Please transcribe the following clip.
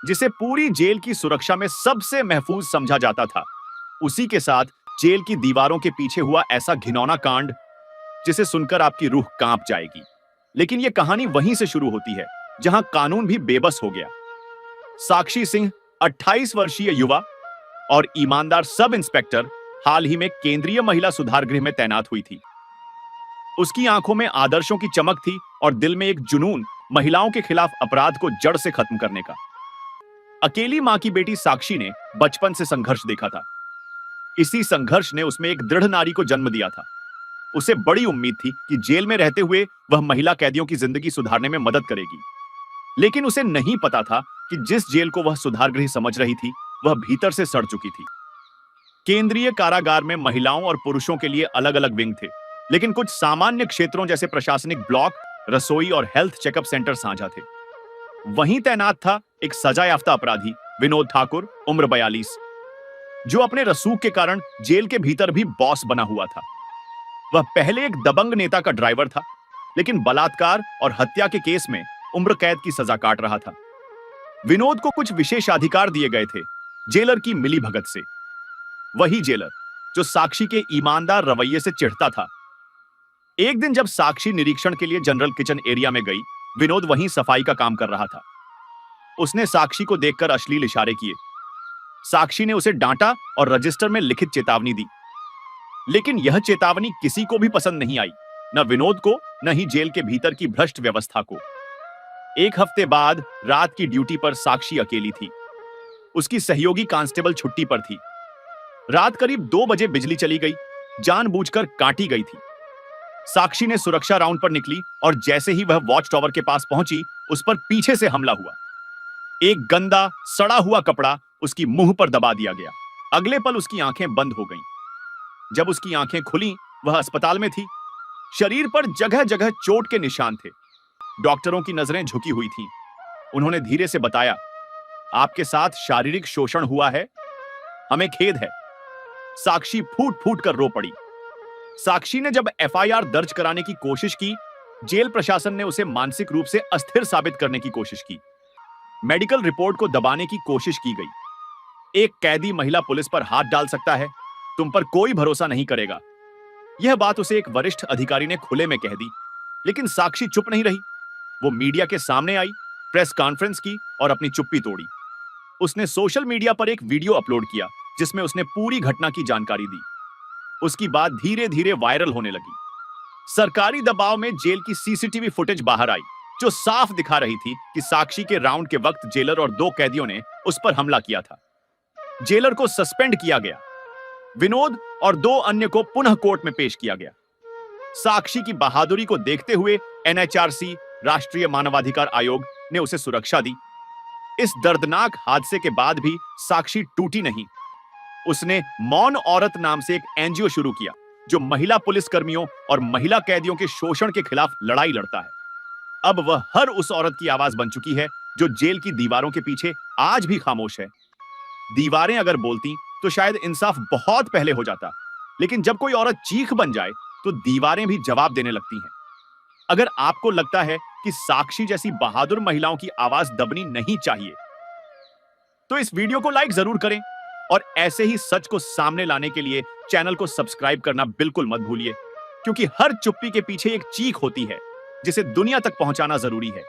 जिसे पूरी जेल की सुरक्षा में सबसे महफूज समझा जाता था। उसी के साथ जेल की दीवारों के पीछे हुआ ऐसा घिनौना कांड जिसे सुनकर आपकी रूह कांप जाएगी। लेकिन यह कहानी वहीं से शुरू होती है जहां कानून भी बेबस हो गया। साक्षी सिंह 28 वर्षीय युवा और ईमानदार सब इंस्पेक्टर हाल ही में केंद्रीय महिला सुधार गृह में तैनात हुई थी। उसकी आंखों में आदर्शों की चमक थी और दिल में एक जुनून महिलाओं के खिलाफ अपराध को जड़ से खत्म करने का। अकेली मां की बेटी साक्षी ने बचपन से संघर्ष देखा था। इसी संघर्ष ने उसमें एक दृढ़ नारी को जन्म दिया था। उसे बड़ी उम्मीद थी कि जेल में रहते हुए वह महिला कैदियों की जिंदगी सुधारने में मदद करेगी। लेकिन उसे नहीं पता था कि जिस जेल को वह सुधार गृह समझ रही थी वह भीतर से सड़ चुकी थी। केंद्रीय कारागार में महिलाओं और पुरुषों के लिए अलग अलग विंग थे, लेकिन कुछ सामान्य क्षेत्रों जैसे प्रशासनिक ब्लॉक, रसोई और हेल्थ चेकअप सेंटर साझा थे। वहीं तैनात था एक सजा याफ्ता अपराधी विनोद ठाकुर, उम्र 42, जो अपने रसूख के कारण जेल के भीतर भी बॉस बना हुआ था। वह पहले एक दबंग नेता का ड्राइवर था, लेकिन बलात्कार और हत्या के केस में उम्र कैद की सजा काट रहा था। विनोद को कुछ विशेषाधिकार दिए गए थे, जेलर की मिलीभगत से। वही जेलर जो साक्षी के ईमानदार रवैये से चिढ़ता था। एक दिन जब साक्षी निरीक्षण के लिए जनरल किचन एरिया में गई, विनोद वहीं सफाई का काम कर रहा था। उसने साक्षी को देखकर अश्लील इशारे किए। साक्षी ने उसे डांटा और रजिस्टर में लिखित चेतावनी दी। लेकिन यह चेतावनी किसी को भी पसंद नहीं आई, न विनोद को, न ही जेल के भीतर की भ्रष्ट व्यवस्था को। एक हफ्ते बाद रात की ड्यूटी पर साक्षी अकेली थी। उसकी सहयोगी कांस्टेबल छुट्टी पर थी। रात करीब 2 बजे बिजली चली गई, जानबूझकर काटी गई थी। साक्षी ने सुरक्षा राउंड पर निकली और जैसे ही वह वॉच टावर के पास पहुंची, उस पर पीछे से हमला हुआ। एक गंदा सड़ा हुआ कपड़ा उसकी मुंह पर दबा दिया गया। अगले पल उसकी आंखें बंद हो गईं। जब उसकी आंखें खुली, वह अस्पताल में थी। शरीर पर जगह जगह चोट के निशान थे। डॉक्टरों की नजरें झुकी हुई थीं। उन्होंने धीरे से बताया, आपके साथ शारीरिक शोषण हुआ है, हमें खेद है। साक्षी फूट फूट कर रो पड़ी। साक्षी ने जब एफआईआर दर्ज कराने की कोशिश की, जेल प्रशासन ने उसे मानसिक रूप से अस्थिर साबित करने की कोशिश की। मेडिकल रिपोर्ट को दबाने की कोशिश की गई। एक कैदी महिला पुलिस पर हाथ डाल सकता है, तुम पर कोई भरोसा नहीं करेगा। यह बात उसे एक वरिष्ठ अधिकारी ने खुले में कह दी। लेकिन साक्षी चुप नहीं रही। वो मीडिया के सामने आई, प्रेस कॉन्फ्रेंस की और अपनी चुप्पी तोड़ी। उसने सोशल मीडिया पर एक वीडियो अपलोड किया जिसमें उसने पूरी घटना की जानकारी दी। उसकी बात धीरे धीरे वायरल होने लगी। सरकारी दबाव में जेल की सीसीटीवी फुटेज बाहर आई, जो साफ दिखा रही थी कि साक्षी के राउंड के वक्त जेलर और 2 कैदियों ने उस पर हमला किया था। जेलर को सस्पेंड किया गया। विनोद और 2 अन्य को पुनः कोर्ट में पेश किया गया। साक्षी की बहादुरी को देखते हुए एनएचआरसी, राष्ट्रीय मानवाधिकार आयोग, ने उसे सुरक्षा दी। इस दर्दनाक हादसे के बाद भी साक्षी टूटी नहीं। उसने मौन औरत नाम से एक एनजीओ शुरू किया, जो महिला पुलिसकर्मियों और महिला कैदियों के शोषण के खिलाफ लड़ाई लड़ता है। अब वह हर उस औरत की आवाज बन चुकी है जो जेल की दीवारों के पीछे आज भी खामोश है। दीवारें अगर बोलती तो शायद इंसाफ बहुत पहले हो जाता, लेकिन जब कोई औरत चीख बन जाए तो दीवारें भी जवाब देने लगती हैं। अगर आपको लगता है कि साक्षी जैसी बहादुर महिलाओं की आवाज दबनी नहीं चाहिए, तो इस वीडियो को लाइक जरूर करें और ऐसे ही सच को सामने लाने के लिए चैनल को सब्सक्राइब करना बिल्कुल मत भूलिए, क्योंकि हर चुप्पी के पीछे एक चीख होती है जिसे दुनिया तक पहुंचाना जरूरी है।